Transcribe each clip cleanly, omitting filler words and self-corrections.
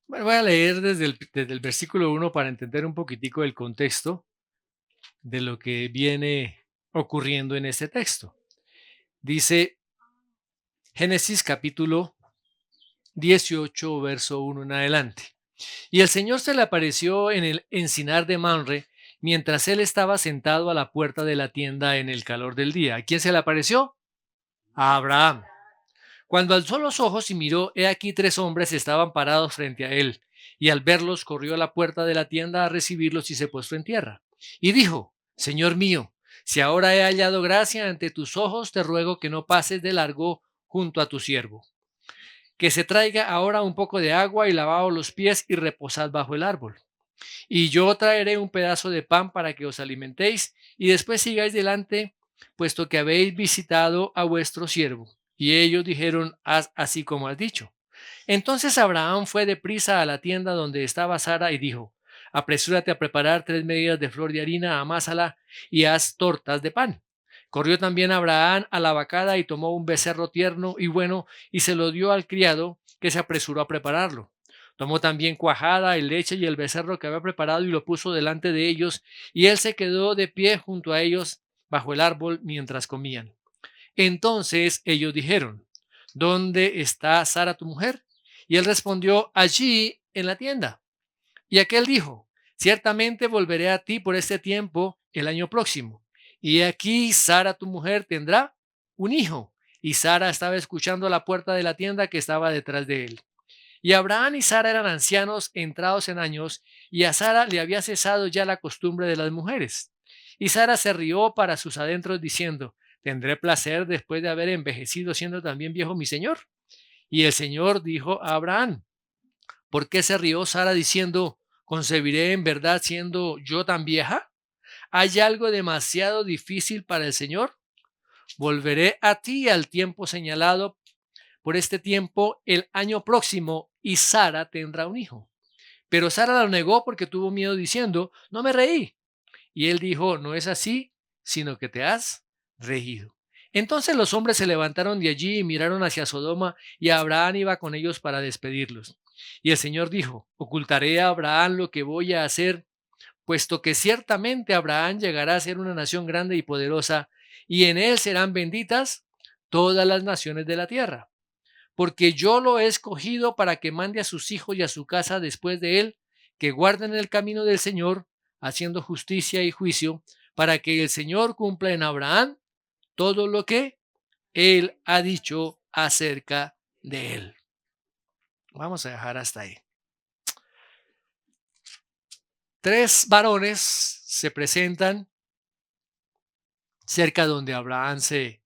Bueno, voy a leer desde el versículo 1 para entender un poquitico el contexto de lo que viene ocurriendo en este texto. Dice Génesis capítulo 18, verso 1 en adelante. Y el Señor se le apareció en el encinar de Manre mientras él estaba sentado a la puerta de la tienda en el calor del día. ¿A quién se le apareció? A Abraham. Cuando alzó los ojos y miró, he aquí tres hombres estaban parados frente a él, y al verlos corrió a la puerta de la tienda a recibirlos y se puso en tierra. Y dijo, Señor mío, si ahora he hallado gracia ante tus ojos, te ruego que no pases de largo junto a tu siervo. Que se traiga ahora un poco de agua y lavaos los pies y reposad bajo el árbol. Y yo traeré un pedazo de pan para que os alimentéis y después sigáis delante, puesto que habéis visitado a vuestro siervo. Y ellos dijeron, haz así como has dicho. Entonces Abraham fue deprisa a la tienda donde estaba Sara y dijo, apresúrate a preparar 3 medidas de flor de harina, amásala y haz tortas de pan. Corrió también Abraham a la vacada y tomó un becerro tierno y bueno y se lo dio al criado, que se apresuró a prepararlo. Tomó también cuajada y leche y el becerro que había preparado y lo puso delante de ellos, y él se quedó de pie junto a ellos bajo el árbol mientras comían. Entonces ellos dijeron, ¿dónde está Sara tu mujer? Y él respondió, allí en la tienda. Y aquel dijo, ciertamente volveré a ti por este tiempo el año próximo. Y aquí Sara tu mujer tendrá un hijo. Y Sara estaba escuchando a la puerta de la tienda que estaba detrás de él. Y Abraham y Sara eran ancianos entrados en años, y a Sara le había cesado ya la costumbre de las mujeres. Y Sara se rió para sus adentros diciendo, ¿tendré placer después de haber envejecido siendo también viejo mi señor? Y el Señor dijo a Abraham, ¿por qué se rió Sara diciendo, ¿concebiré en verdad siendo yo tan vieja? ¿Hay algo demasiado difícil para el Señor? Volveré a ti al tiempo señalado por este tiempo el año próximo y Sara tendrá un hijo. Pero Sara lo negó porque tuvo miedo diciendo, no me reí. Y él dijo, no es así, sino que te has reído. Entonces los hombres se levantaron de allí y miraron hacia Sodoma, y Abraham iba con ellos para despedirlos. Y el Señor dijo, ocultaré a Abraham lo que voy a hacer, puesto que ciertamente Abraham llegará a ser una nación grande y poderosa, y en él serán benditas todas las naciones de la tierra. Porque yo lo he escogido para que mande a sus hijos y a su casa después de él, que guarden el camino del Señor, haciendo justicia y juicio, para que el Señor cumpla en Abraham todo lo que él ha dicho acerca de él. Vamos a dejar hasta ahí. Tres varones se presentan cerca donde Abraham se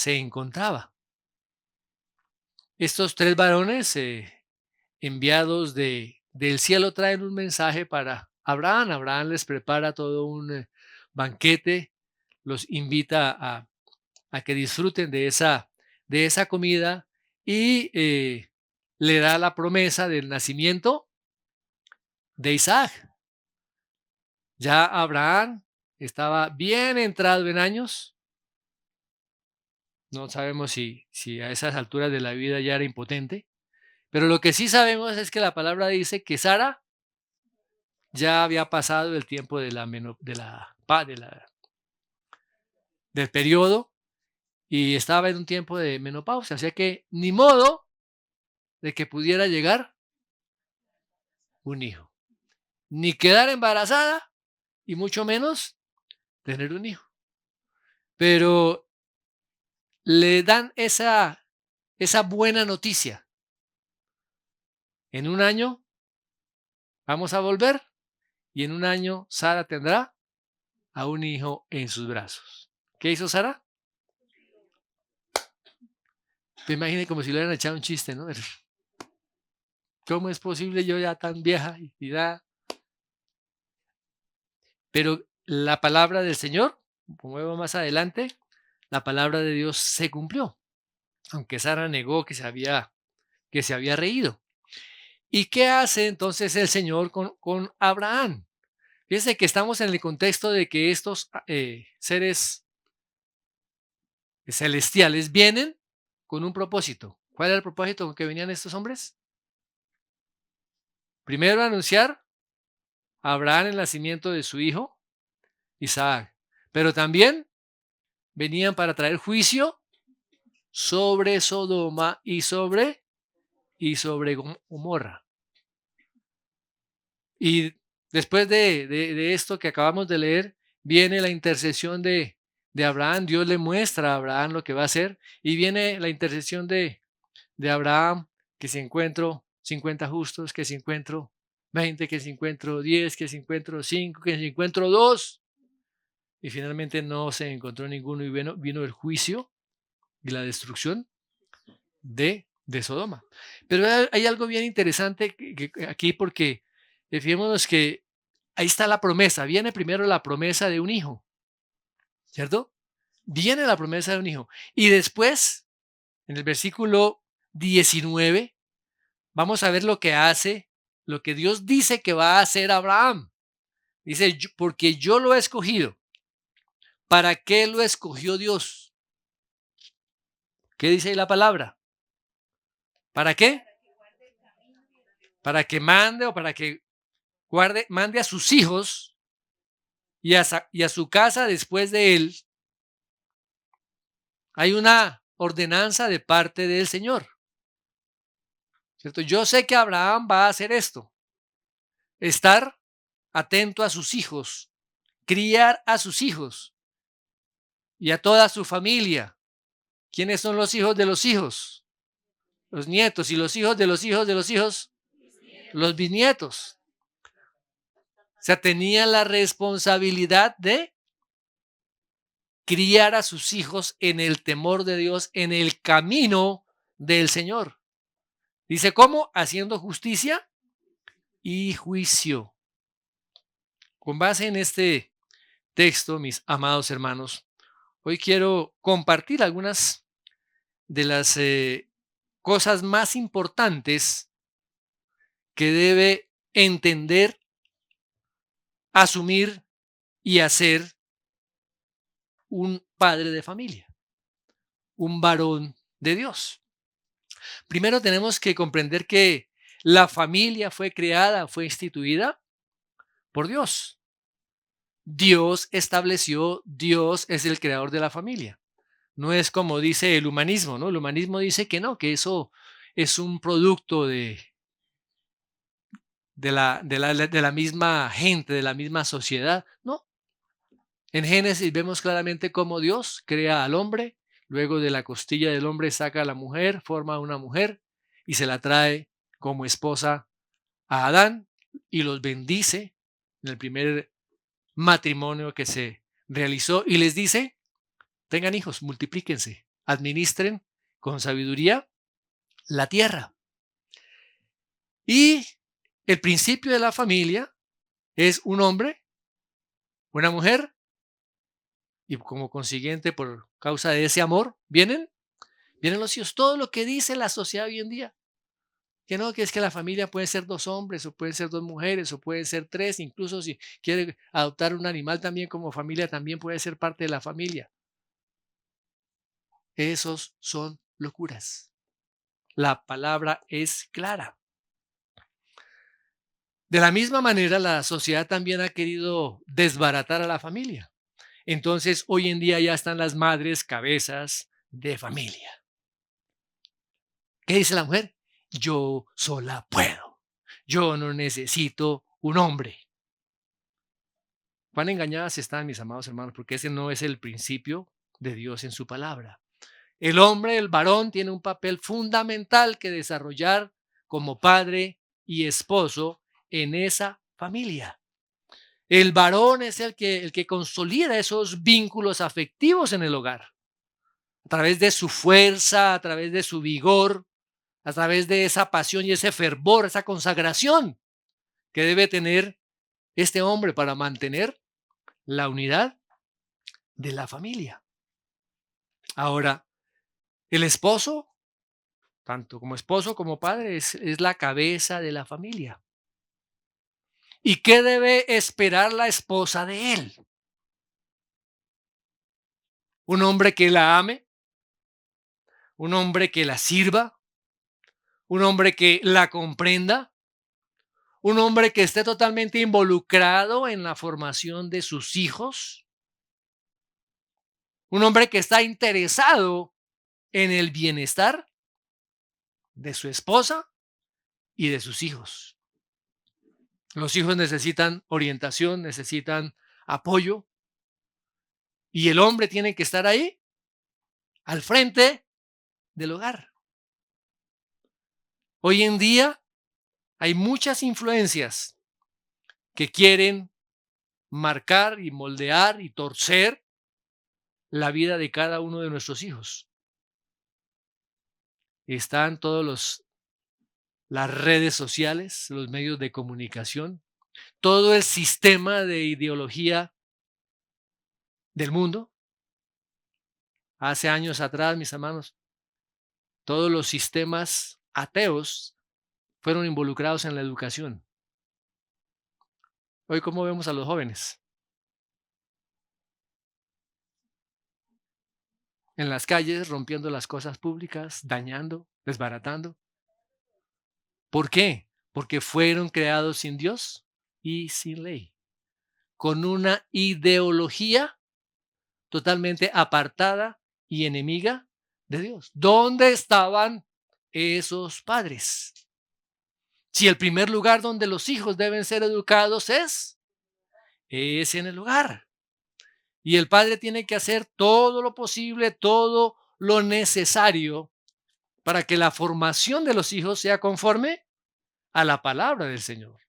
encontraba. Estos tres varones enviados del cielo traen un mensaje para Abraham. Abraham les prepara todo un banquete, los invita a que disfruten de esa comida y le da la promesa del nacimiento de Isaac. Ya Abraham estaba bien entrado en años. No sabemos si a esas alturas de la vida ya era impotente, pero lo que sí sabemos es que la palabra dice que Sara ya había pasado el tiempo del periodo y estaba en un tiempo de menopausia, o sea que ni modo de que pudiera llegar un hijo, ni quedar embarazada y mucho menos tener un hijo. Pero le dan esa buena noticia. En un año vamos a volver y en un año Sara tendrá a un hijo en sus brazos. ¿Qué hizo Sara? Te imaginas como si le hubieran echado un chiste, ¿no? ¿Cómo es posible yo ya tan vieja y da? Pero la palabra del Señor, como vemos más adelante, la palabra de Dios se cumplió, aunque Sara negó que se había reído. ¿Y qué hace entonces el Señor con Abraham? Fíjense que estamos en el contexto de que estos seres celestiales vienen con un propósito. ¿Cuál era el propósito con que venían estos hombres? Primero anunciar a Abraham el nacimiento de su hijo, Isaac, pero también venían para traer juicio sobre Sodoma y sobre Gomorra. Y después de esto que acabamos de leer, viene la intercesión de Abraham. Dios le muestra a Abraham lo que va a hacer, y viene la intercesión de Abraham, que si encuentro 50 justos, que si encuentro 20, que si encuentro 10, que si encuentro 5, que si encuentro 2. Y finalmente no se encontró ninguno, y vino el juicio y la destrucción de Sodoma. Pero hay algo bien interesante aquí, porque fijémonos que ahí está la promesa. Viene primero la promesa de un hijo, ¿cierto? Viene la promesa de un hijo. Y después, en el versículo 19, vamos a ver lo que hace, lo que Dios dice que va a hacer Abraham. Dice, porque yo lo he escogido. ¿Para qué lo escogió Dios? ¿Qué dice ahí la palabra? ¿Para qué? Para que mande, o para que mande a sus hijos y a su casa después de él. Hay una ordenanza de parte del Señor, ¿cierto? Yo sé que Abraham va a hacer esto: estar atento a sus hijos, criar a sus hijos y a toda su familia. ¿Quiénes son los hijos de los hijos? Los nietos. ¿Y los hijos de los hijos de los hijos? Los bisnietos. O sea, tenía la responsabilidad de criar a sus hijos en el temor de Dios, en el camino del Señor. Dice, ¿cómo? Haciendo justicia y juicio. Con base en este texto, mis amados hermanos, hoy quiero compartir algunas de las cosas más importantes que debe entender, asumir y hacer un padre de familia, un varón de Dios. Primero tenemos que comprender que la familia fue creada, fue instituida por Dios. Dios estableció, Dios es el creador de la familia. No es como dice el humanismo, ¿no? El humanismo dice que no, que eso es un producto de la misma gente, de la misma sociedad. No. En Génesis vemos claramente cómo Dios crea al hombre, luego de la costilla del hombre saca a la mujer, forma una mujer y se la trae como esposa a Adán, y los bendice en el primer matrimonio que se realizó, y les dice: tengan hijos, multiplíquense, administren con sabiduría la tierra. Y el principio de la familia es un hombre, una mujer, y como consiguiente, por causa de ese amor, vienen los hijos. Todo lo que dice la sociedad hoy en día, que no, que es que la familia puede ser 2 hombres, o pueden ser 2 mujeres, o pueden ser 3, incluso si quiere adoptar un animal también como familia, también puede ser parte de la familia. Esos son locuras. La palabra es clara. De la misma manera, la sociedad también ha querido desbaratar a la familia. Entonces, hoy en día ya están las madres cabezas de familia. ¿Qué dice la mujer? Yo sola puedo. Yo no necesito un hombre. Cuán engañadas están, mis amados hermanos, porque ese no es el principio de Dios en su palabra. El hombre, el varón, tiene un papel fundamental que desarrollar como padre y esposo en esa familia. El varón es el que consolida esos vínculos afectivos en el hogar, a través de su fuerza, a través de su vigor, a través de esa pasión y ese fervor, esa consagración que debe tener este hombre para mantener la unidad de la familia. Ahora, el esposo, tanto como esposo como padre, es la cabeza de la familia. ¿Y qué debe esperar la esposa de él? Un hombre que la ame, un hombre que la sirva, un hombre que la comprenda, un hombre que esté totalmente involucrado en la formación de sus hijos, un hombre que está interesado en el bienestar de su esposa y de sus hijos. Los hijos necesitan orientación, necesitan apoyo, y el hombre tiene que estar ahí, al frente del hogar. Hoy en día hay muchas influencias que quieren marcar y moldear y torcer la vida de cada uno de nuestros hijos. Están las redes sociales, los medios de comunicación, todo el sistema de ideología del mundo. Hace años atrás, mis hermanos, todos los sistemas ateos fueron involucrados en la educación. Hoy, ¿cómo vemos a los jóvenes? En las calles, rompiendo las cosas públicas, dañando, desbaratando. ¿Por qué? Porque fueron creados sin Dios y sin ley, con una ideología totalmente apartada y enemiga de Dios. ¿Dónde estaban esos padres? Si el primer lugar donde los hijos deben ser educados es en el hogar. Y el padre tiene que hacer todo lo posible, todo lo necesario para que la formación de los hijos sea conforme a la palabra del Señor.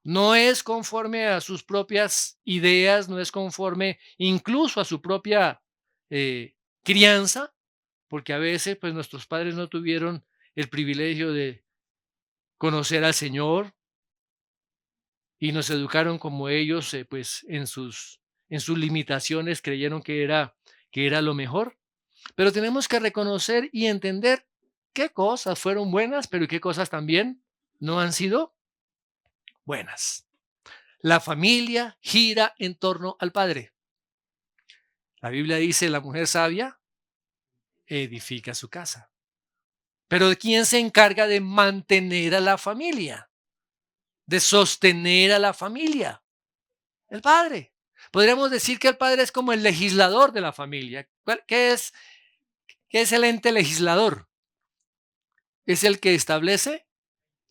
No es conforme a sus propias ideas, no es conforme incluso a su propia crianza, porque a veces pues nuestros padres no tuvieron el privilegio de conocer al Señor y nos educaron como ellos pues en sus limitaciones creyeron que era lo mejor. Pero tenemos que reconocer y entender qué cosas fueron buenas, pero qué cosas también no han sido buenas. La familia gira en torno al padre. La Biblia dice, la mujer sabia edifica su casa. Pero ¿quién se encarga de mantener a la familia? De sostener a la familia. El padre. Podríamos decir que el padre es como el legislador de la familia. ¿Qué es el ente legislador? Es el que establece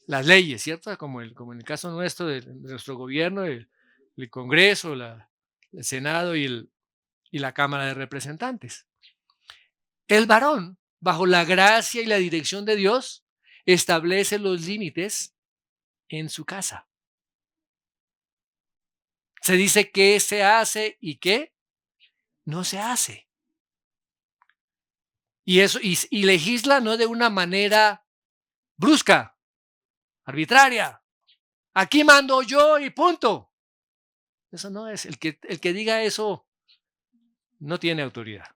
las leyes, ¿cierto? Como en el caso nuestro, de nuestro gobierno, el Congreso, el Senado y la Cámara de Representantes. El varón, bajo la gracia y la dirección de Dios, establece los límites en su casa. Se dice qué se hace y qué no se hace. Y eso, y legisla no de una manera brusca, arbitraria. Aquí mando yo y punto. Eso no es. El que diga eso no tiene autoridad.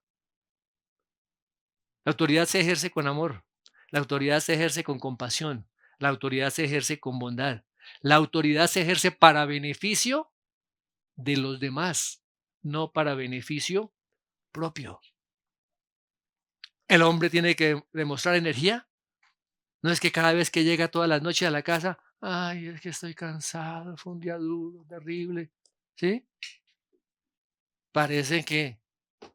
La autoridad se ejerce con amor. La autoridad se ejerce con compasión. La autoridad se ejerce con bondad. La autoridad se ejerce para beneficio de los demás, no para beneficio propio. El hombre tiene que demostrar energía. No es que cada vez que llega todas las noches a la casa, ay, es que estoy cansado, fue un día duro, terrible. ¿Sí? Parece que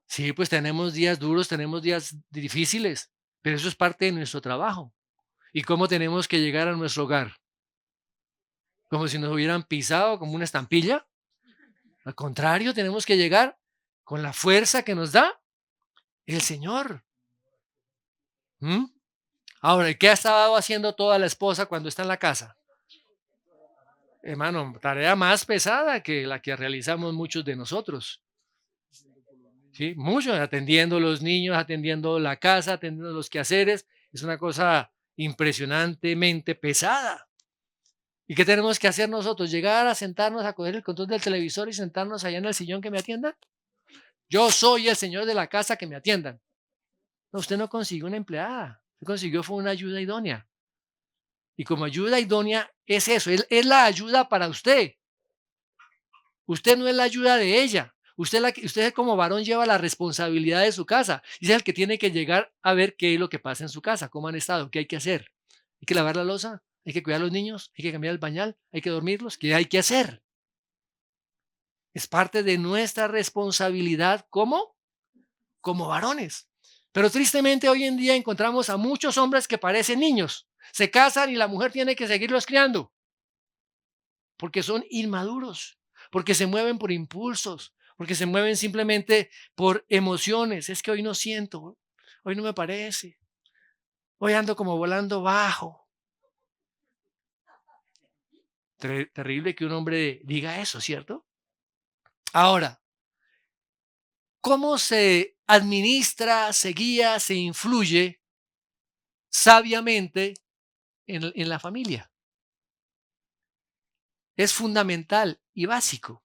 sí, pues tenemos días duros, tenemos días difíciles, pero eso es parte de nuestro trabajo. ¿Y cómo tenemos que llegar a nuestro hogar? ¿Como si nos hubieran pisado como una estampilla? Al contrario, tenemos que llegar con la fuerza que nos da el Señor. ¿Mm? Ahora, ¿y qué ha estado haciendo toda la esposa cuando está en la casa? Hermano, tarea más pesada que la que realizamos muchos de nosotros. ¿Sí? Muchos atendiendo los niños, atendiendo la casa, atendiendo los quehaceres. Es una cosa impresionantemente pesada. ¿Y qué tenemos que hacer nosotros? ¿Llegar a sentarnos a coger el control del televisor y sentarnos allá en el sillón que me atiendan? Yo soy el señor de la casa, que me atiendan. No, usted no consiguió una empleada. Usted consiguió fue una ayuda idónea. Y como ayuda idónea es eso, es la ayuda para usted. Usted no es la ayuda de ella. Usted como varón lleva la responsabilidad de su casa. Y es el que tiene que llegar a ver qué es lo que pasa en su casa, cómo han estado, qué hay que hacer. Hay que lavar la loza. hay que cuidar a los niños, hay que cambiar el pañal, hay que dormirlos. ¿Qué hay que hacer? Es parte de nuestra responsabilidad como varones. Pero tristemente hoy en día encontramos a muchos hombres que parecen niños. Se casan y la mujer tiene que seguirlos criando porque son inmaduros, porque se mueven por impulsos, porque se mueven simplemente por emociones. Es que hoy no siento, hoy no me parece, hoy ando como volando bajo. Terrible que un hombre diga eso, ¿cierto? Ahora, ¿cómo se administra, se guía, se influye sabiamente en la familia? Es fundamental y básico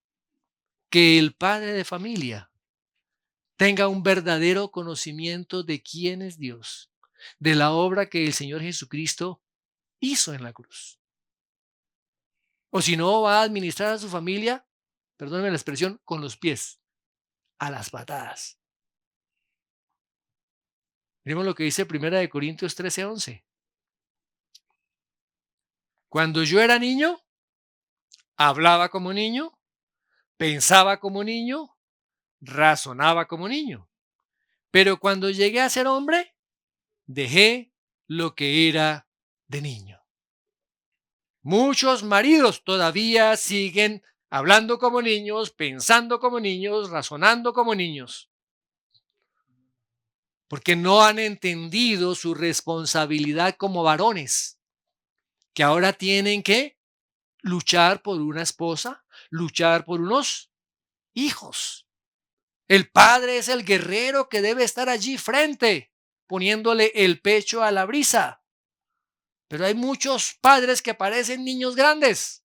que el padre de familia tenga un verdadero conocimiento de quién es Dios, de la obra que el Señor Jesucristo hizo en la cruz. O si no, va a administrar a su familia, perdónenme la expresión, con los pies, a las patadas. Miremos lo que dice 1 Corintios 13:11. Cuando yo era niño, hablaba como niño, pensaba como niño, razonaba como niño. Pero cuando llegué a ser hombre, dejé lo que era de niño. Muchos maridos todavía siguen hablando como niños, pensando como niños, razonando como niños, porque no han entendido su responsabilidad como varones, que ahora tienen que luchar por una esposa, luchar por unos hijos. El padre es el guerrero que debe estar allí frente, poniéndole el pecho a la brisa. Pero hay muchos padres que parecen niños grandes,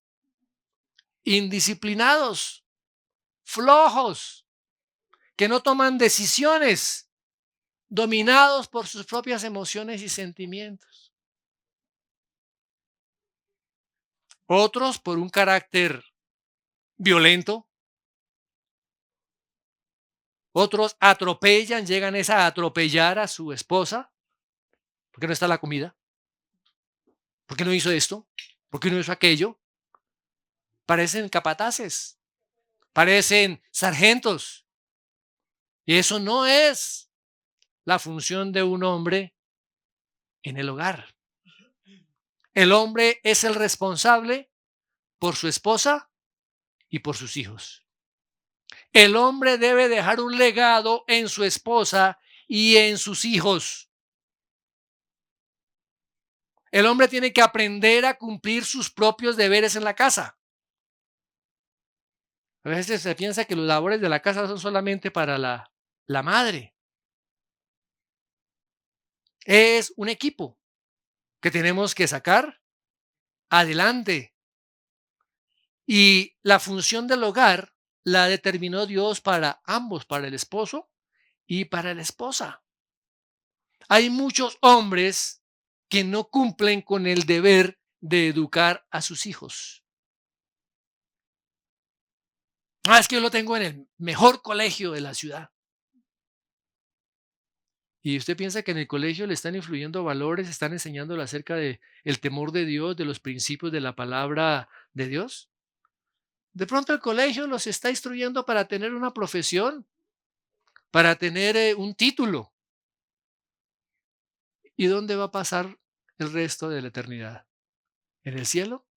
indisciplinados, flojos, que no toman decisiones, dominados por sus propias emociones y sentimientos. Otros por un carácter violento, otros atropellan, llegan a atropellar a su esposa, porque no está la comida, porque no hizo esto, porque no hizo aquello. Parecen capataces, parecen sargentos, y eso no es la función de un hombre en el hogar. El hombre es el responsable por su esposa y por sus hijos. El hombre debe dejar un legado en su esposa y en sus hijos. El hombre tiene que aprender a cumplir sus propios deberes en la casa. A veces se piensa que los labores de la casa son solamente para la madre. Es un equipo que tenemos que sacar adelante. Y la función del hogar la determinó Dios para ambos, para el esposo y para la esposa. Hay muchos hombres que no cumplen con el deber de educar a sus hijos. Es que yo lo tengo en el mejor colegio de la ciudad. ¿Y usted piensa que en el colegio le están influyendo valores, están enseñándole acerca de el temor de Dios, de los principios de la palabra de Dios? De pronto el colegio los está instruyendo para tener una profesión, para tener un título. ¿Y dónde va a pasar el resto de la eternidad? ¿En el cielo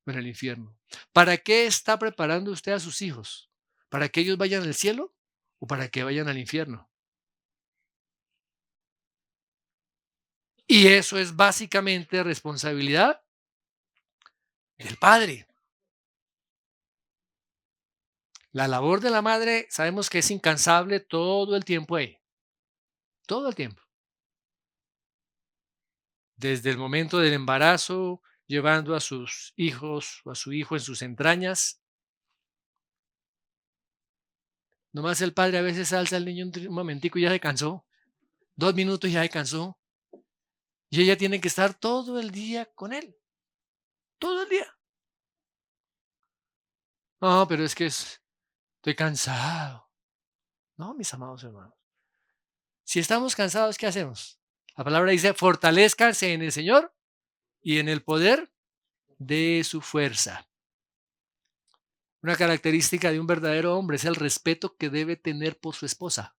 o en el infierno? ¿Para qué está preparando usted a sus hijos? ¿Para que ellos vayan al cielo o para que vayan al infierno? Y eso es básicamente responsabilidad del padre. La labor de la madre sabemos que es incansable todo el tiempo ahí, todo el tiempo. Desde el momento del embarazo, llevando a sus hijos o a su hijo en sus entrañas. Nomás el padre a veces alza al niño un momentico y ya se cansó. 2 minutos y ya se cansó. Y ella tiene que estar todo el día con él. Todo el día. No, pero es que estoy cansado. No, mis amados hermanos. Si estamos cansados, ¿qué hacemos? La palabra dice, fortalezcanse en el Señor y en el poder de su fuerza. Una característica de un verdadero hombre es el respeto que debe tener por su esposa.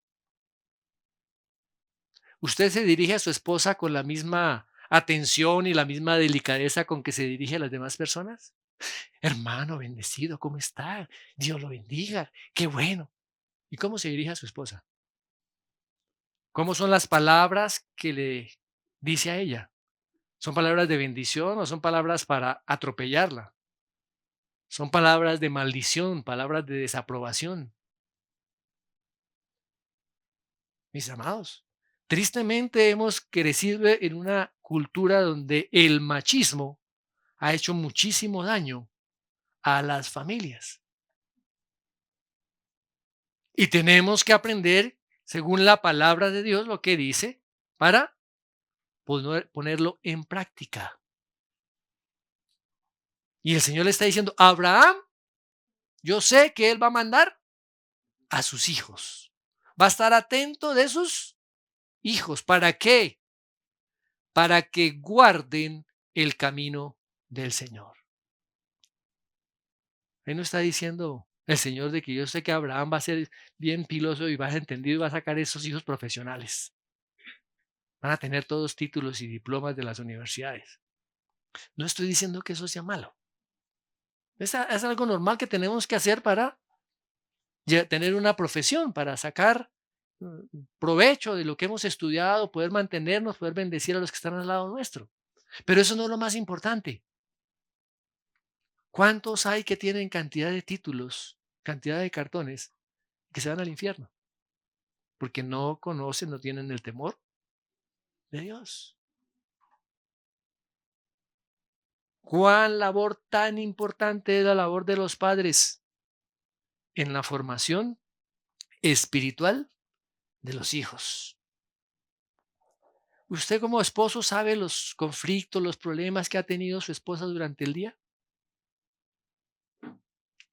¿Usted se dirige a su esposa con la misma atención y la misma delicadeza con que se dirige a las demás personas? Hermano, bendecido, ¿cómo está? Dios lo bendiga. Qué bueno. ¿Y cómo se dirige a su esposa? ¿Cómo son las palabras que le dice a ella? ¿Son palabras de bendición o son palabras para atropellarla? Son palabras de maldición, palabras de desaprobación. Mis amados, tristemente hemos crecido en una cultura donde el machismo ha hecho muchísimo daño a las familias. Y tenemos que aprender, según la palabra de Dios, lo que dice para ponerlo en práctica. Y el Señor le está diciendo, Abraham, yo sé que Él va a mandar a sus hijos. Va a estar atento de sus hijos. ¿Para qué? Para que guarden el camino del Señor. Él no está diciendo el Señor de que yo sé que Abraham va a ser bien piloso y va a ser entendido y va a sacar esos hijos profesionales. Van a tener todos títulos y diplomas de las universidades. No estoy diciendo que eso sea malo. Es algo normal que tenemos que hacer para tener una profesión, para sacar provecho de lo que hemos estudiado, poder mantenernos, poder bendecir a los que están al lado nuestro. Pero eso no es lo más importante. ¿Cuántos hay que tienen cantidad de títulos, cantidad de cartones, que se van al infierno? Porque no conocen, no tienen el temor de Dios. ¿Cuán labor tan importante es la labor de los padres en la formación espiritual de los hijos? ¿Usted como esposo sabe los conflictos, los problemas que ha tenido su esposa durante el día?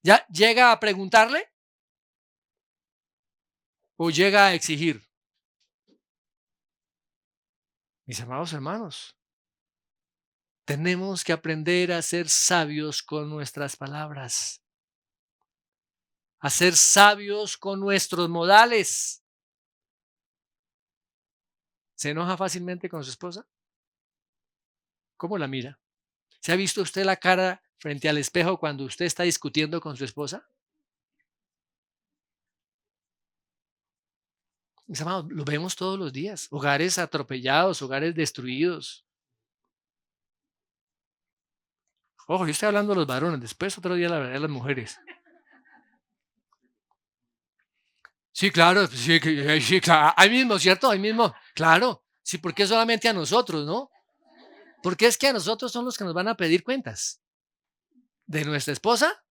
¿Ya llega a preguntarle o llega a exigir? Mis amados hermanos, tenemos que aprender a ser sabios con nuestras palabras, a ser sabios con nuestros modales. ¿Se enoja fácilmente con su esposa? ¿Cómo la mira? ¿Se ha visto usted la cara frente al espejo cuando usted está discutiendo con su esposa? Mis amados, lo vemos todos los días. Hogares atropellados, hogares destruidos. Ojo, yo estoy hablando de los varones, después otro día la verdad de las mujeres. Sí, claro, sí, sí, claro, ahí mismo, ¿cierto? Ahí mismo, claro. Sí, porque solamente a nosotros, ¿no? Porque es que a nosotros son los que nos van a pedir cuentas de nuestra esposa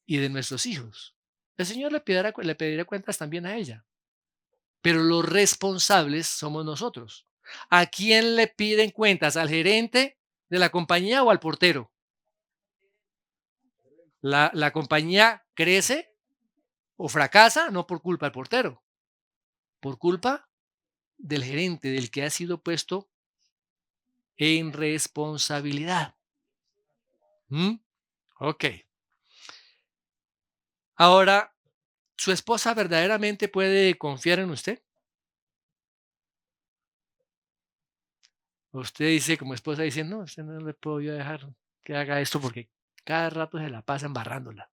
y de nuestros hijos. El Señor le pedirá cuentas también a ella, pero los responsables somos nosotros. ¿A quién le piden cuentas? ¿Al gerente de la compañía o al portero? La compañía crece o fracasa no por culpa del portero, por culpa del gerente, del que ha sido puesto en responsabilidad. ¿Mm? Ok. Ahora, ¿su esposa verdaderamente puede confiar en usted? Usted dice, como esposa, dice, no, usted no le puedo yo dejar que haga esto porque cada rato se la pasa embarrándola.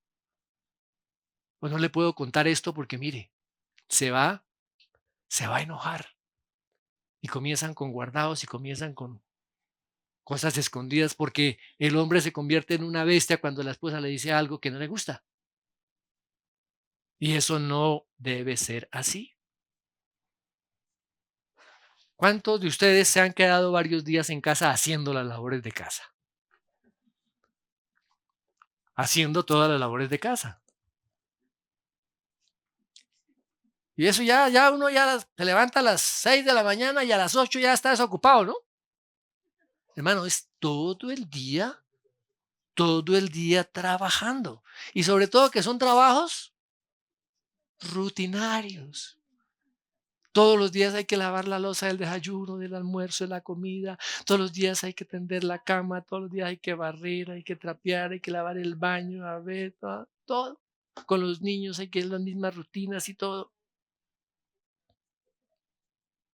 O no le puedo contar esto porque, mire, se va, se va a enojar. Y comienzan con guardados y comienzan con cosas escondidas porque el hombre se convierte en una bestia cuando la esposa le dice algo que no le gusta. Y eso no debe ser así. ¿Cuántos de ustedes se han quedado varios días en casa haciendo las labores de casa? Haciendo todas las labores de casa. Y eso ya uno ya se levanta a las 6 de la mañana y a las 8 ya está desocupado, ¿no? Hermano, es todo el día trabajando. Y sobre todo que son trabajos rutinarios. Todos los días hay que lavar la loza del desayuno, del almuerzo, de la comida. Todos los días hay que tender la cama. Todos los días hay que barrer, hay que trapear, hay que lavar el baño, a ver, todo, todo. Con los niños hay que hacer las mismas rutinas y todo.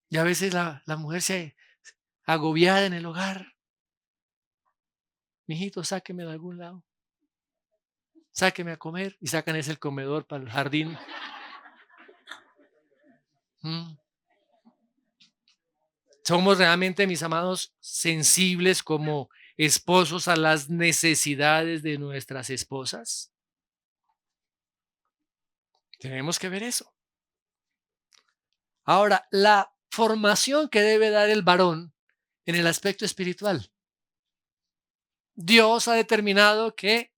Y a veces la mujer se agobiada en el hogar. Mijito, sáqueme de algún lado. Sáqueme a comer. Y sacan ese el comedor para el jardín. Mm. ¿Somos realmente, mis amados, sensibles como esposos a las necesidades de nuestras esposas? Tenemos que ver eso. Ahora, la formación que debe dar el varón en el aspecto espiritual. Dios ha determinado que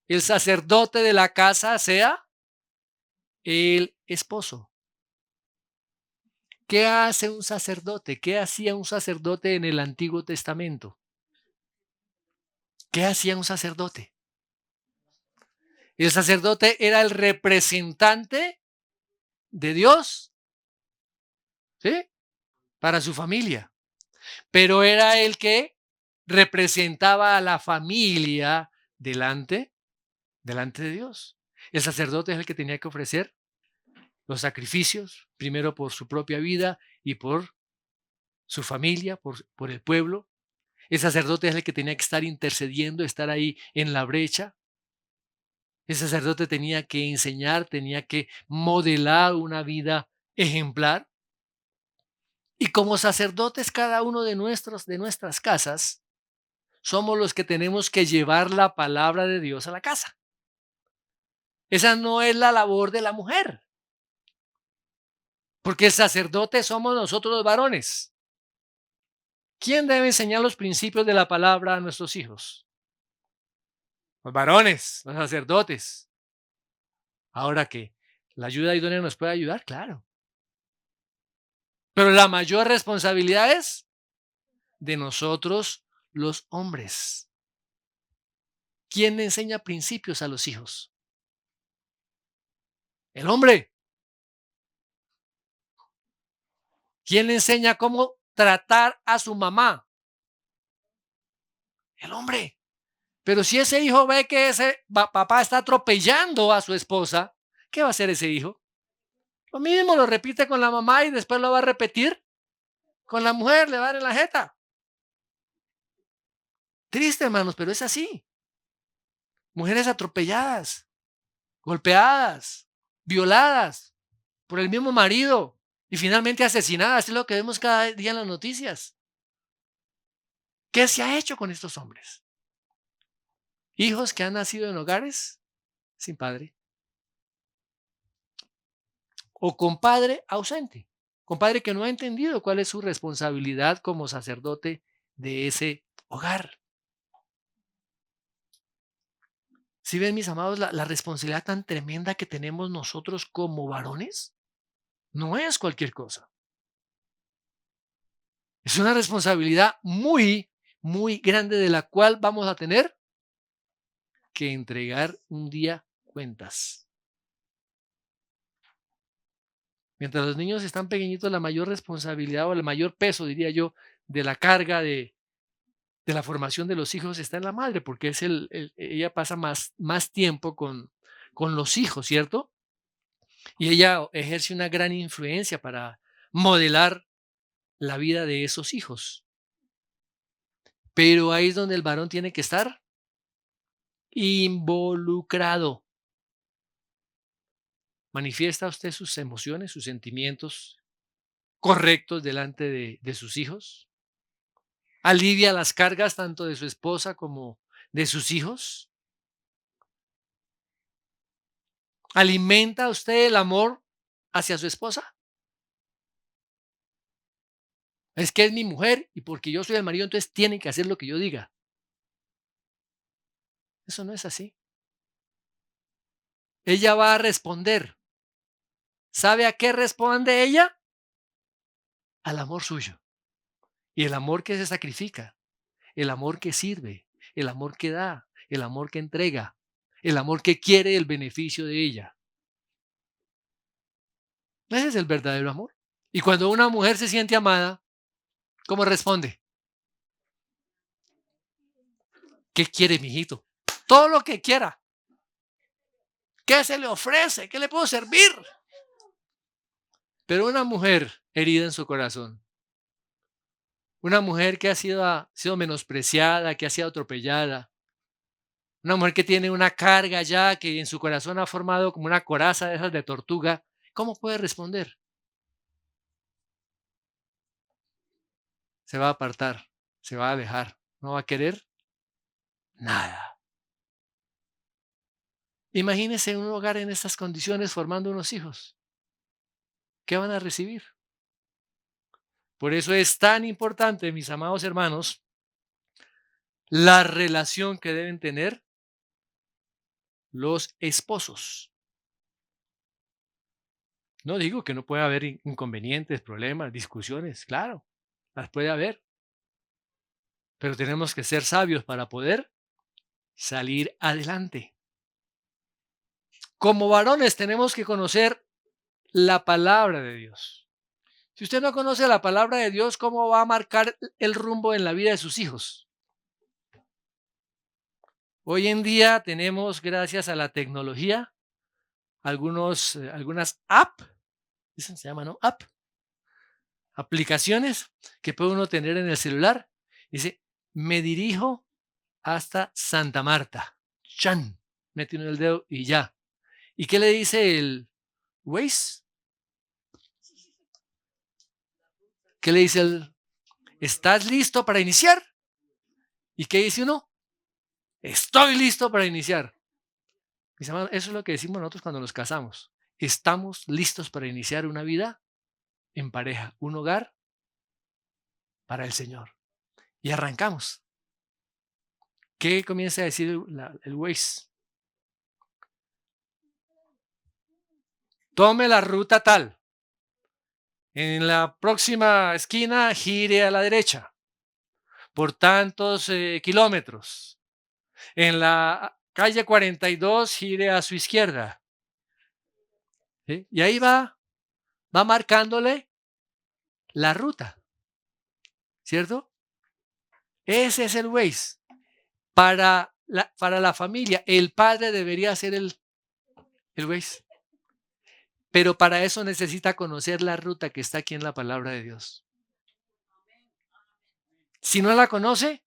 el sacerdote de la casa sea el esposo. ¿Qué hace un sacerdote? ¿Qué hacía un sacerdote en el Antiguo Testamento? ¿Qué hacía un sacerdote? El sacerdote era el representante de Dios, ¿sí? Para su familia, pero era el que representaba a la familia delante de Dios. El sacerdote es el que tenía que ofrecer los sacrificios, primero por su propia vida y por su familia, por el pueblo. El sacerdote es el que tenía que estar intercediendo, estar ahí en la brecha. El sacerdote tenía que enseñar, tenía que modelar una vida ejemplar. Y como sacerdotes, cada uno de nuestras casas, somos los que tenemos que llevar la palabra de Dios a la casa. Esa no es la labor de la mujer, porque el sacerdote somos nosotros los varones. ¿Quién debe enseñar los principios de la palabra a nuestros hijos? Los varones, los sacerdotes. Ahora que la ayuda idónea nos puede ayudar, claro. Pero la mayor responsabilidad es de nosotros los hombres. ¿Quién enseña principios a los hijos? El hombre. ¿Quién le enseña cómo tratar a su mamá? El hombre. Pero si ese hijo ve que ese papá está atropellando a su esposa, ¿qué va a hacer ese hijo? Lo mismo lo repite con la mamá y después lo va a repetir con la mujer, le va a dar en la jeta. Triste, hermanos, pero es así. Mujeres atropelladas, golpeadas, violadas por el mismo marido y finalmente asesinadas. Es lo que vemos cada día en las noticias. ¿Qué se ha hecho con estos hombres? Hijos que han nacido en hogares sin padre o con padre ausente, con padre que no ha entendido cuál es su responsabilidad como sacerdote de ese hogar. ¿Sí ven, mis amados, la responsabilidad tan tremenda que tenemos nosotros como varones? No es cualquier cosa. Es una responsabilidad muy, muy grande de la cual vamos a tener que entregar un día cuentas. Mientras los niños están pequeñitos, la mayor responsabilidad o el mayor peso, diría yo, de la carga de la formación de los hijos está en la madre, porque es ella pasa más tiempo con los hijos, ¿cierto? Y ella ejerce una gran influencia para modelar la vida de esos hijos. Pero ahí es donde el varón tiene que estar involucrado. ¿Manifiesta usted sus emociones, sus sentimientos correctos delante de sus hijos? ¿Alivia las cargas tanto de su esposa como de sus hijos? ¿Alimenta usted el amor hacia su esposa? Es que es mi mujer y porque yo soy el marido, entonces tiene que hacer lo que yo diga. Eso no es así. Ella va a responder. ¿Sabe a qué responde ella? Al amor suyo. Y el amor que se sacrifica, el amor que sirve, el amor que da, el amor que entrega, el amor que quiere el beneficio de ella. Ese es el verdadero amor. Y cuando una mujer se siente amada, ¿cómo responde? ¿Qué quiere, mijito? Todo lo que quiera. ¿Qué se le ofrece? ¿Qué le puedo servir? Pero una mujer herida en su corazón, una mujer que ha sido menospreciada, que ha sido atropellada, una mujer que tiene una carga ya que en su corazón ha formado como una coraza de esas de tortuga, ¿cómo puede responder? Se va a apartar, se va a alejar, no va a querer nada. Imagínese un hogar en estas condiciones formando unos hijos. ¿Qué van a recibir? Por eso es tan importante, mis amados hermanos, la relación que deben tener los esposos. No digo que no pueda haber inconvenientes, problemas, discusiones, claro, las puede haber, pero tenemos que ser sabios para poder salir adelante. Como varones tenemos que conocer la palabra de Dios. Si usted no conoce la palabra de Dios, ¿cómo va a marcar el rumbo en la vida de sus hijos? Hoy en día tenemos, gracias a la tecnología, algunas se llama, ¿no? Aplicaciones que puede uno tener en el celular. Dice, me dirijo hasta Santa Marta. Chan, mete uno el dedo y ya. ¿Y qué le dice el Waze? ¿Qué le dice el? ¿Estás listo para iniciar? ¿Y qué dice uno? Estoy listo para iniciar. Mis hermanos, eso es lo que decimos nosotros cuando nos casamos. Estamos listos para iniciar una vida en pareja, un hogar para el Señor. Y arrancamos. ¿Qué comienza a decir el Waze? Tome la ruta tal. En la próxima esquina gire a la derecha por tantos kilómetros. En la calle 42 gire a su izquierda. ¿Sí? Y ahí va marcándole la ruta, ¿cierto? Ese es el Waze. Para la familia, el padre debería ser el Waze. Pero para eso necesita conocer la ruta que está aquí en la palabra de Dios. Si no la conoce,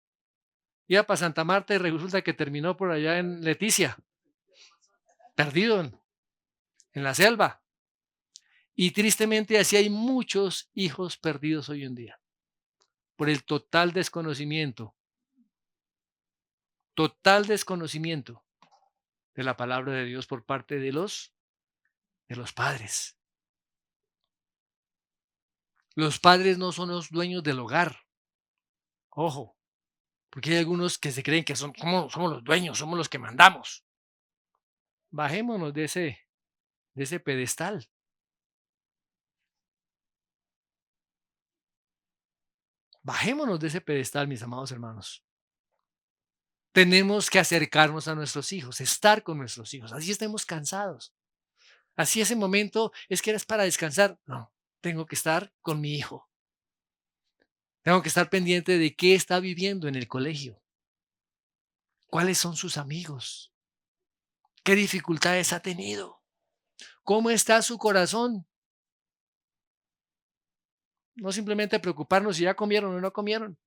iba para Santa Marta y resulta que terminó por allá en Leticia, perdido en la selva. Y tristemente así hay muchos hijos perdidos hoy en día, por el total desconocimiento de la palabra de Dios por parte de los padres. Los padres no son los dueños del hogar. Ojo, porque hay algunos que se creen que somos los dueños, somos los que mandamos. Bajémonos de ese pedestal. Bajémonos de ese pedestal, mis amados hermanos. Tenemos que acercarnos a nuestros hijos, estar con nuestros hijos, así estemos cansados. Así ese momento es que eres para descansar. No, tengo que estar con mi hijo. Tengo que estar pendiente de qué está viviendo en el colegio. ¿Cuáles son sus amigos? ¿Qué dificultades ha tenido? ¿Cómo está su corazón? No simplemente preocuparnos si ya comieron o no comieron.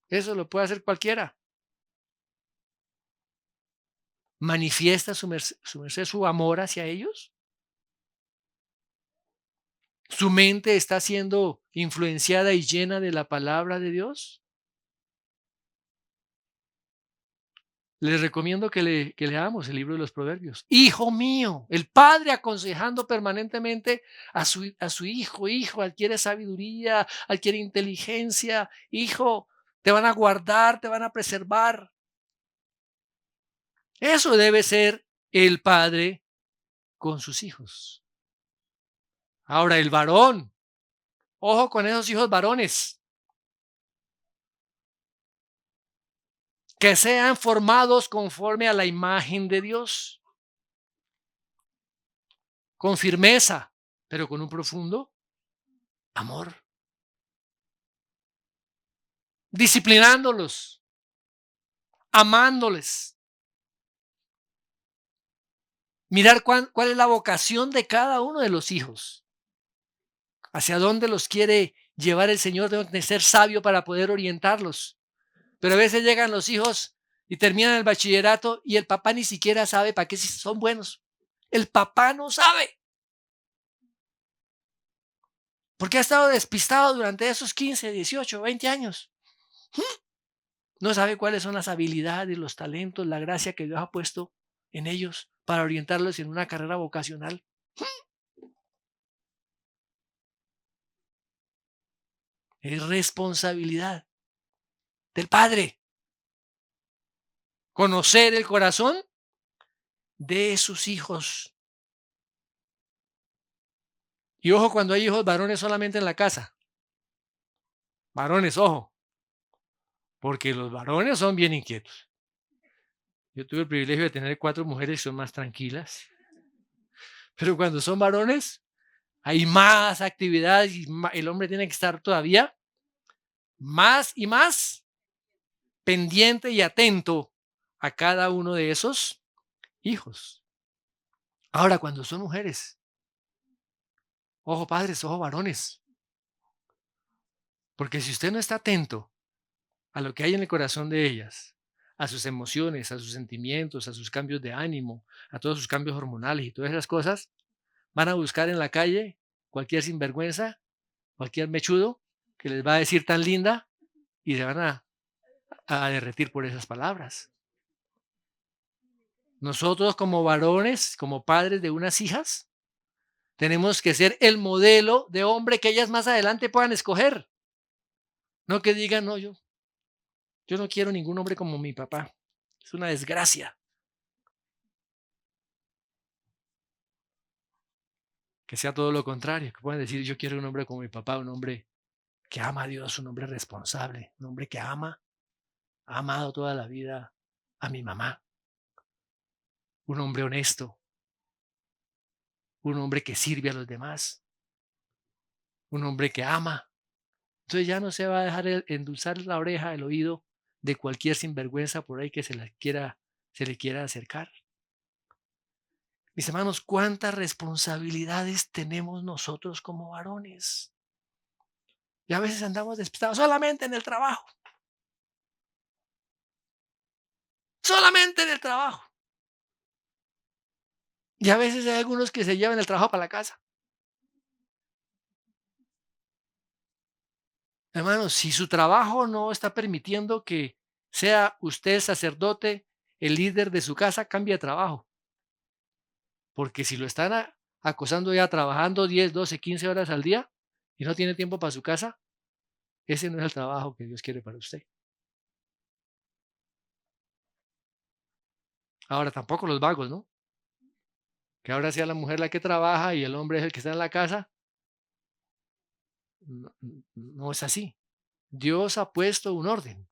Eso lo puede hacer cualquiera. ¿Manifiesta su merced su amor hacia ellos? ¿Su mente está siendo influenciada y llena de la palabra de Dios? Les recomiendo que leamos el libro de los Proverbios. Hijo mío, el padre aconsejando permanentemente a su hijo, adquiere sabiduría, adquiere inteligencia, hijo, te van a guardar, te van a preservar. Eso debe ser el padre con sus hijos. Ahora, el varón, ojo con esos hijos varones, que sean formados conforme a la imagen de Dios, con firmeza, pero con un profundo Amor. Disciplinándolos, amándoles. Mirar cuál es la vocación de cada uno de los hijos. Hacia dónde los quiere llevar el Señor. Tengo que ser sabio para poder orientarlos. Pero a veces llegan los hijos y terminan el bachillerato y el papá ni siquiera sabe para qué son buenos. El papá no sabe. Porque ha estado despistado durante esos 15, 18, 20 años. No sabe cuáles son las habilidades, los talentos, la gracia que Dios ha puesto en ellos para orientarlos en una carrera vocacional. Es responsabilidad del padre conocer el corazón de sus hijos. Y ojo cuando hay hijos varones solamente en la casa. Varones, ojo, porque los varones son bien inquietos. Yo tuve el privilegio de tener 4 mujeres que son más tranquilas. Pero cuando son varones, hay más actividades y el hombre tiene que estar todavía más y más pendiente y atento a cada uno de esos hijos. Ahora, cuando son mujeres, ojo padres, ojo varones, porque si usted no está atento a lo que hay en el corazón de ellas, a sus emociones, a sus sentimientos, a sus cambios de ánimo, a todos sus cambios hormonales y todas esas cosas, van a buscar en la calle cualquier sinvergüenza, cualquier mechudo que les va a decir tan linda y se van a derretir por esas palabras. Nosotros como varones, como padres de unas hijas, tenemos que ser el modelo de hombre que ellas más adelante puedan escoger. No que digan, no, yo no quiero ningún hombre como mi papá. Es una desgracia. Que sea todo lo contrario, que puedan decir, yo quiero un hombre como mi papá, un hombre que ama a Dios, un hombre responsable, un hombre que ha amado toda la vida a mi mamá, un hombre honesto, un hombre que sirve a los demás, un hombre que ama. Entonces ya no se va a dejar endulzar la oreja, el oído de cualquier sinvergüenza por ahí que se le quiera acercar. Mis hermanos, ¿cuántas responsabilidades tenemos nosotros como varones? Y a veces andamos despistados solamente en el trabajo. Solamente en el trabajo. Y a veces hay algunos que se llevan el trabajo para la casa. Hermanos, si su trabajo no está permitiendo que sea usted el sacerdote, el líder de su casa, cambie de trabajo. Porque si lo están acosando ya trabajando 10, 12, 15 horas al día y no tiene tiempo para su casa, ese no es el trabajo que Dios quiere para usted. Ahora tampoco los vagos, ¿no? Que ahora sea la mujer la que trabaja y el hombre es el que está en la casa. No, no es así. Dios ha puesto un orden.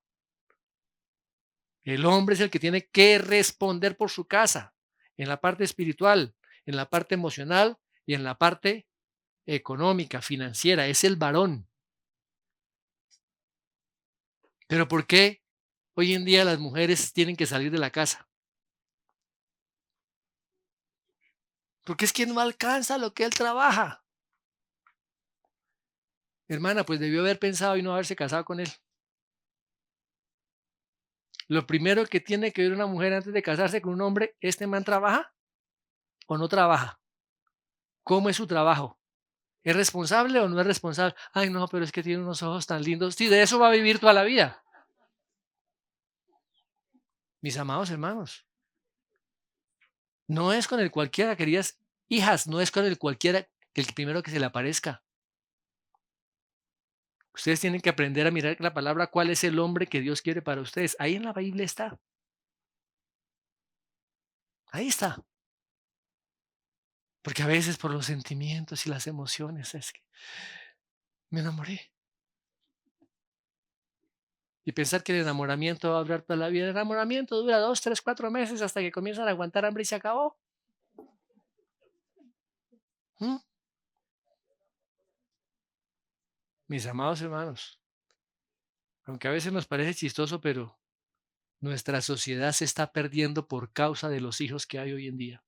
El hombre es el que tiene que responder por su casa, en la parte espiritual, en la parte emocional y en la parte económica, financiera. Es el varón. Pero ¿por qué hoy en día las mujeres tienen que salir de la casa? Porque es que no alcanza lo que él trabaja. Hermana, pues debió haber pensado y no haberse casado con él. Lo primero que tiene que ver una mujer antes de casarse con un hombre, ¿este man trabaja o no trabaja? ¿Cómo es su trabajo? ¿Es responsable o no es responsable? Ay, no, pero es que tiene unos ojos tan lindos. Sí, de eso va a vivir toda la vida. Mis amados hermanos, no es con el cualquiera, queridas hijas, no es con el cualquiera, el primero que se le aparezca. Ustedes tienen que aprender a mirar la palabra, cuál es el hombre que Dios quiere para ustedes. Ahí en la Biblia está. Ahí está. Porque a veces por los sentimientos y las emociones es que me enamoré. Y pensar que el enamoramiento va a durar toda la vida. El enamoramiento dura 2, 3, 4 meses hasta que comienzan a aguantar hambre y se acabó. ¿Mm? Mis amados hermanos, aunque a veces nos parece chistoso, pero nuestra sociedad se está perdiendo por causa de los hijos que hay hoy en día.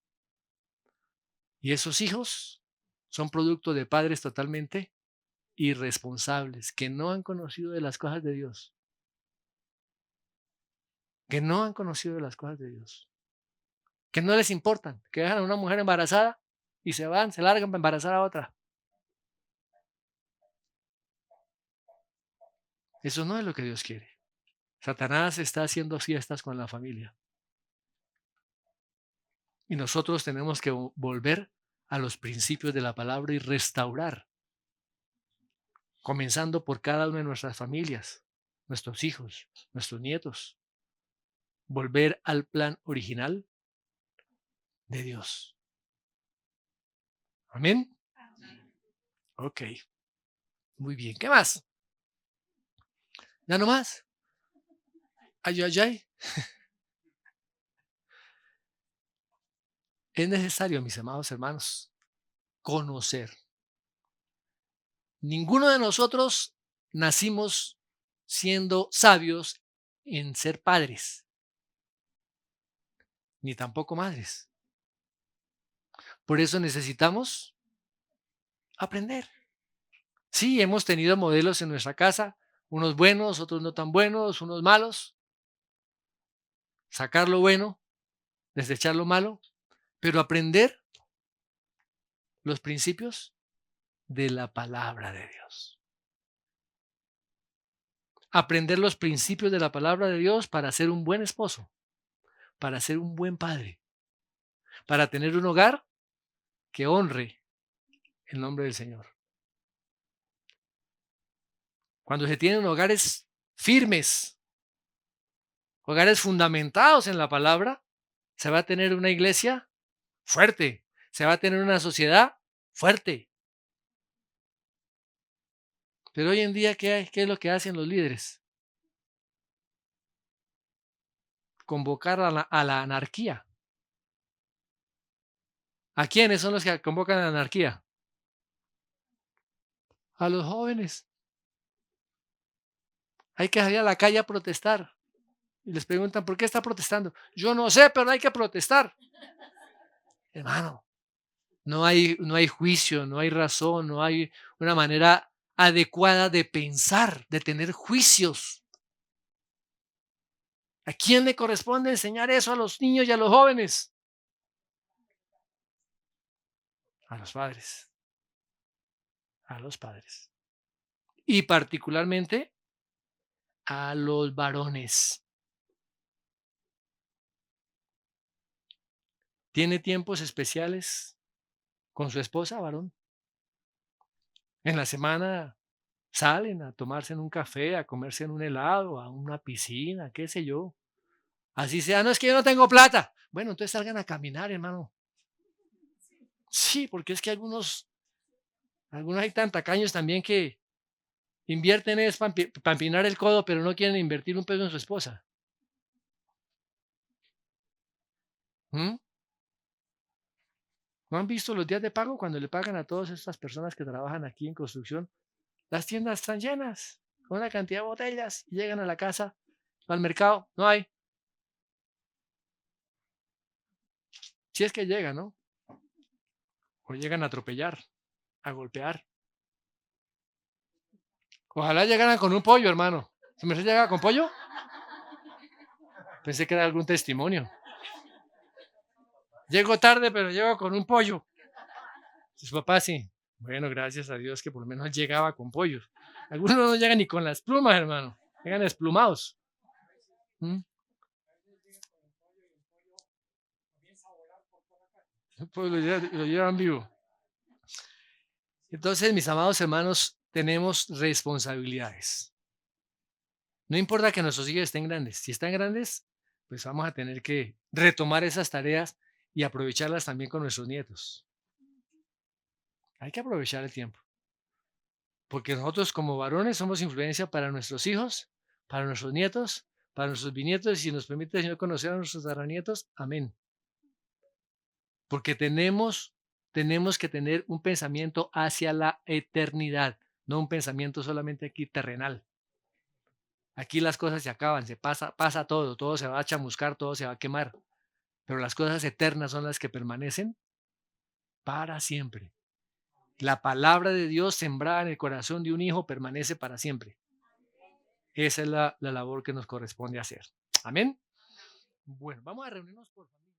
Y esos hijos son producto de padres totalmente irresponsables, que no han conocido de las cosas de Dios, que no han conocido de las cosas de Dios, que no les importan, que dejan a una mujer embarazada y se van, se largan para embarazar a otra. Eso no es lo que Dios quiere. Satanás está haciendo fiestas con la familia. Y nosotros tenemos que volver a los principios de la palabra y restaurar, comenzando por cada una de nuestras familias, nuestros hijos, nuestros nietos. Volver al plan original de Dios. Amén. Ok, muy bien. ¿Qué más? ¿Ya no más? Ay, ay, ay. Es necesario, mis amados hermanos, conocer. Ninguno de nosotros nacimos siendo sabios en ser padres, ni tampoco madres. Por eso necesitamos aprender. Sí, hemos tenido modelos en nuestra casa, unos buenos, otros no tan buenos, unos malos. Sacar lo bueno, desechar lo malo, pero aprender los principios de la palabra de Dios. Aprender los principios de la palabra de Dios para ser un buen esposo, para ser un buen padre, para tener un hogar que honre el nombre del Señor. Cuando se tienen hogares firmes, hogares fundamentados en la palabra, se va a tener una iglesia fuerte, se va a tener una sociedad fuerte. Pero hoy en día, ¿qué es lo que hacen los líderes? Convocar a la anarquía. ¿A quiénes son los que convocan a la anarquía? A los jóvenes. Hay que salir a la calle a protestar. Y les preguntan, ¿por qué está protestando? Yo no sé, pero hay que protestar. Hermano, no hay juicio, no hay razón, no hay una manera adecuada de pensar, de tener juicios. ¿A quién le corresponde enseñar eso a los niños y a los jóvenes? A los padres. A los padres. Y particularmente a los varones. ¿Tiene tiempos especiales con su esposa, varón? En la semana salen a tomarse en un café, a comerse en un helado, a una piscina, qué sé yo. Así sea, no es que yo no tengo plata. Bueno, entonces salgan a caminar, hermano. Sí, porque es que algunos hay tan tacaños también que invierten es para empinar el codo, pero no quieren invertir un peso en su esposa. ¿Mm? ¿No han visto los días de pago cuando le pagan a todas estas personas que trabajan aquí en construcción? Las tiendas están llenas con una cantidad de botellas y llegan a la casa, al mercado, no hay. Si es que llegan, ¿no? O llegan a atropellar, a golpear. Ojalá llegaran con un pollo, hermano. ¿Se me llega con pollo? Pensé que era algún testimonio. Llego tarde, pero llego con un pollo. Sus papás sí. Bueno, gracias a Dios que por lo menos llegaba con pollos. Algunos no llegan ni con las plumas, hermano. Llegan desplumados. ¿Mm? Pues lo llevan vivo. Entonces, mis amados hermanos, tenemos responsabilidades. No importa que nuestros hijos estén grandes. Si están grandes, pues vamos a tener que retomar esas tareas y aprovecharlas también con nuestros nietos. Hay que aprovechar el tiempo. Porque nosotros como varones somos influencia para nuestros hijos, para nuestros nietos, para nuestros bisnietos y si nos permite el Señor conocer a nuestros tataranietos. Amén. Porque tenemos que tener un pensamiento hacia la eternidad. no un pensamiento solamente aquí terrenal. Aquí las cosas se acaban, pasa todo, todo se va a chamuscar, todo se va a quemar, pero las cosas eternas son las que permanecen para siempre. La palabra de Dios sembrada en el corazón de un hijo permanece para siempre. Esa es la labor que nos corresponde hacer. Amén. Bueno, vamos a reunirnos por favor.